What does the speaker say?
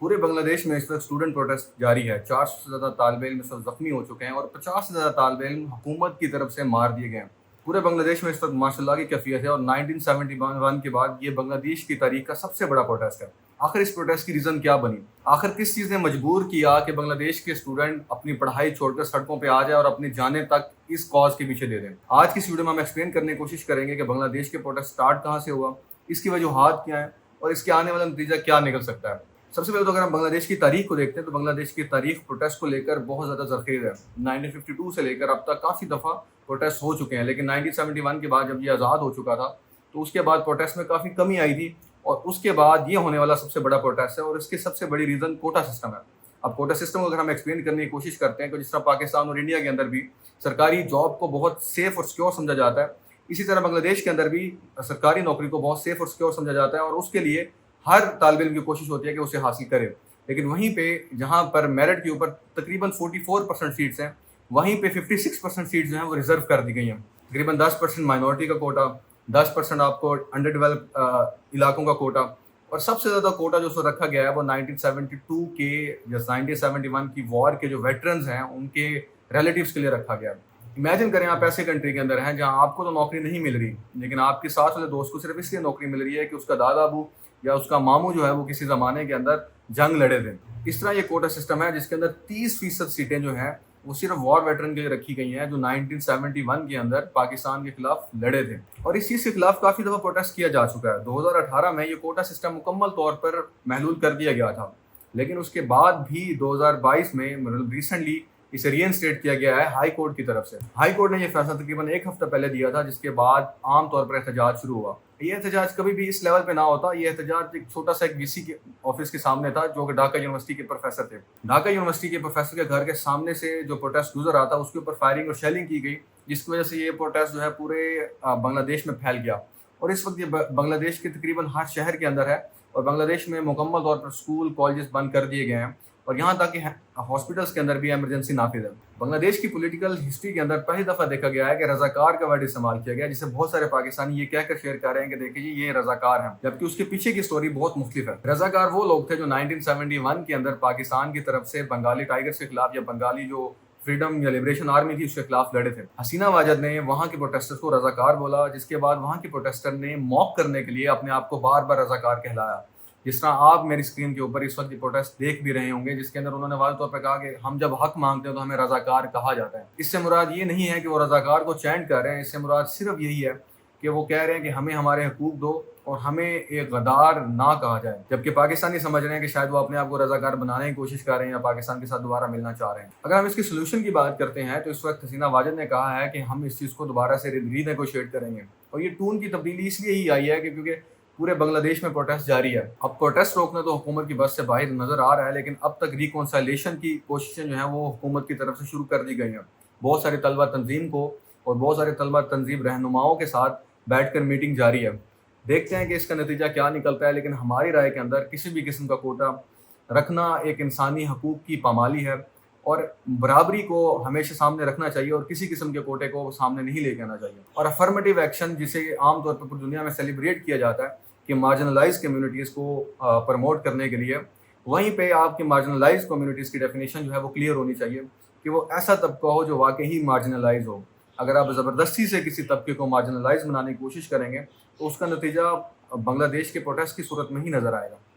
पूरे बांग्लादेश में इस वक्त स्टूडेंट प्रोटेस्ट जारी है। 400 से ज़्यादा तालिब इल्म इस वक्त ज़ख्मी हो चुके हैं और 50 से ज़्यादा तालिब इल्म हुकूमत की तरफ से मार दिए गए हैं। पूरे बांग्लादेश में इस वक्त माशाल्लाह की कैफियत है और 1971 के बाद ये बांग्लादेश की तारीख का सबसे बड़ा प्रोटेस्ट है। आखिर इस प्रोटेस्ट की रीज़न क्या बनी? आखिर किस चीज़ ने मजबूर किया कि बांग्लादेश के स्टूडेंट अपनी पढ़ाई छोड़कर सड़कों पर आ जाए और अपनी जानें तक इस कॉज के पीछे दे दें? आज की इस वीडियो में हम एक्सप्लेन करने की कोशिश करेंगे कि बांग्लादेश के प्रोटेस्ट स्टार्ट कहाँ से हुआ, इसकी वजूहात क्या हैं और इसके आने वाला नतीजा क्या निकल सकता है। सबसे पहले तो अगर हम बांग्लादेश की तारीख को देखते हैं तो बांग्लादेश की तारीख प्रोटेस्ट को लेकर बहुत ज़्यादा ज़रख़ीज़ है। 1952 से लेकर अब तक काफ़ी दफ़ा प्रोटेस्ट हो चुके हैं, लेकिन 1971 के बाद जब ये आज़ाद हो चुका था तो उसके बाद प्रोटेस्ट में काफ़ी कमी आई थी और उसके बाद ये होने वाला सबसे बड़ा प्रोटेस्ट है और इसकी सबसे बड़ी रीज़न कोटा सिस्टम है। अब कोटा सिस्टम को अगर हम एक्सप्लेन करने की कोशिश करते हैं तो जिस तरह पाकिस्तान और इंडिया के अंदर भी सरकारी जॉब को बहुत सेफ़ और सिक्योर समझा जाता है, इसी तरह बांग्लादेश के अंदर भी सरकारी नौकरी को बहुत सेफ़ और सिक्योर समझा जाता है और उसके लिए हर तालिब इल्म की कोशिश होती है कि उसे हासिल करे। लेकिन वहीं पे जहाँ पर मेरिट के ऊपर तकरीबन 44% सीट्स हैं, वहीं पे 56% सीट्स जो हैं वो रिजर्व कर दी गई हैं। तकरीबन 10% माइनॉरिटी का कोटा, 10% आपको अंडर डेवलप इलाकों का कोटा और सबसे ज़्यादा कोटा जो रखा गया है वो 1972 के या 1971 की वॉर के जो वेटरन्स हैं उनके रिलेटिव्स के लिए रखा गया है। इमेजिन करें आप ऐसे कंट्री के अंदर हैं जहाँ आपको तो नौकरी नहीं मिल रही, लेकिन आपके साथ वाले दोस्त को सिर्फ इसलिए नौकरी मिल रही है कि उसका दादा अबू या उसका मामू जो है वो किसी ज़माने के अंदर जंग लड़े थे। इस तरह ये कोटा सिस्टम है जिसके अंदर 30% सीटें जो हैं वो सिर्फ वॉर वेटरन के लिए रखी गई हैं जो 1971 के अंदर पाकिस्तान के खिलाफ लड़े थे और इस चीज़ के खिलाफ काफ़ी दफ़ा प्रोटेस्ट किया जा चुका है। 2018 में ये कोटा सिस्टम मुकम्मल तौर पर महलूल कर दिया गया था, लेकिन उसके बाद भी 2022 में मतलब रिसेंटली इसे रीइंस्टेट किया गया है हाई कोर्ट की तरफ से। हाई कोर्ट ने यह फैसला तकरीबन एक हफ्ता पहले दिया था, जिसके बाद आम तौर पर एहतजाज शुरू हुआ। ये एहतजाज कभी भी इस लेवल पे ना होता, ये एहतजाज एक छोटा सा एक वीसी के ऑफिस के सामने था जो कि ढाका यूनिवर्सिटी के प्रोफेसर थे। ढाका यूनिवर्सिटी के प्रोफेसर के घर के सामने से जो प्रोटेस्ट गुजर रहा था उसके ऊपर फायरिंग और शेलिंग की गई, जिसकी वजह से ये प्रोटेस्ट जो है पूरे बांग्लादेश में फैल गया और इस वक्त ये बांग्लादेश के तकरीबन हर शहर के अंदर है और बांग्लादेश में मुकम्मल तौर पर स्कूल कॉलेजेस बंद कर दिए गए हैं और यहाँ तक कि हॉस्पिटल्स के अंदर भी इमरजेंसी नाफिज है। बांग्लादेश की पॉलिटिकल हिस्ट्री के अंदर पहली दफ़ा देखा गया है कि रज़ाकार का वर्ड इस्तेमाल किया गया, जिसे बहुत सारे पाकिस्तानी ये कहकर शेयर कर रहे हैं कि देखिए ये रज़ाकार हैं, जबकि उसके पीछे की स्टोरी बहुत मुख्तलिफ है। रज़ाकार वो लोग थे जो 1971 के अंदर पाकिस्तान की तरफ से बंगाली टाइगर्स के खिलाफ या बंगाली जो फ्रीडम या लिबरेशन आर्मी थी उसके खिलाफ लड़े थे। हसीना वाजद ने वहाँ के प्रोटेस्टर्स को रज़ाकार बोला, जिसके बाद वहाँ के प्रोटेस्टर ने मॉक करने के लिए अपने आप को बार बार रज़ाकार कहलाया। जिस तरह आप मेरी स्क्रीन के ऊपर इस वक्त प्रोटेस्ट देख भी रहे होंगे, जिसके अंदर उन्होंने वाज़ेह तौर पर कहा कि हम जब हक मांगते हैं तो हमें रज़ाकार कहा जाता है। इससे मुराद ये नहीं है कि वो रज़ाकार को चैंट कर रहे हैं, इससे मुराद सिर्फ यही है कि वो कह रहे हैं कि हमें हमारे हकूक़ दो और हमें एक गद्दार ना कहा जाए, जबकि पाकिस्तानी समझ रहे हैं कि शायद वो अपने आप को रज़ाकार बनाने की कोशिश कर रहे हैं या पाकिस्तान के साथ दोबारा मिलना चाह रहे हैं। अगर हम इसकी सोल्यूशन की बात करते हैं तो इस वक्त हसीना वाजद ने कहा है कि हम इस चीज़ को दोबारा से रीनेगोशिएट करेंगे और ये टून की तब्दीली इसलिए ही आई है कि क्योंकि पूरे बांग्लादेश में प्रोटेस्ट जारी है। अब प्रोटेस्ट रोकना तो हुकूमत की बस से बाहर नज़र आ रहा है, लेकिन अब तक रिकॉन्सिलेशन की कोशिशें जो हैं वो हुकूमत की तरफ से शुरू कर दी गई हैं। बहुत सारे तलबा तंजीम को और बहुत सारे तलबा तंजीम रहनुमाओं के साथ बैठकर मीटिंग जारी है। देखते हैं कि इसका नतीजा क्या निकलता है, लेकिन हमारी राय के अंदर किसी भी किस्म का कोटा रखना एक इंसानी हकूक़ की पामाली है और बराबरी को हमेशा सामने रखना चाहिए और किसी किस्म के कोटे को सामने नहीं लेके आना चाहिए। और अफर्मेटिव एक्शन जिसे आमतौर पर पूरी दुनिया में सेलिब्रेट किया जाता है कि मार्जिनलाइज कम्युनिटीज़ को प्रमोट करने के लिए, वहीं पे आपकी मार्जिनलाइज कम्युनिटीज़ की डेफिनेशन जो है वो क्लियर होनी चाहिए कि वो ऐसा तबका हो जो वाकई मार्जिनलाइज हो। अगर आप ज़बरदस्ती से किसी तबके को मार्जिनलाइज बनाने की कोशिश करेंगे तो उसका नतीजा बांग्लादेश के प्रोटेस्ट की सूरत में ही नज़र आएगा।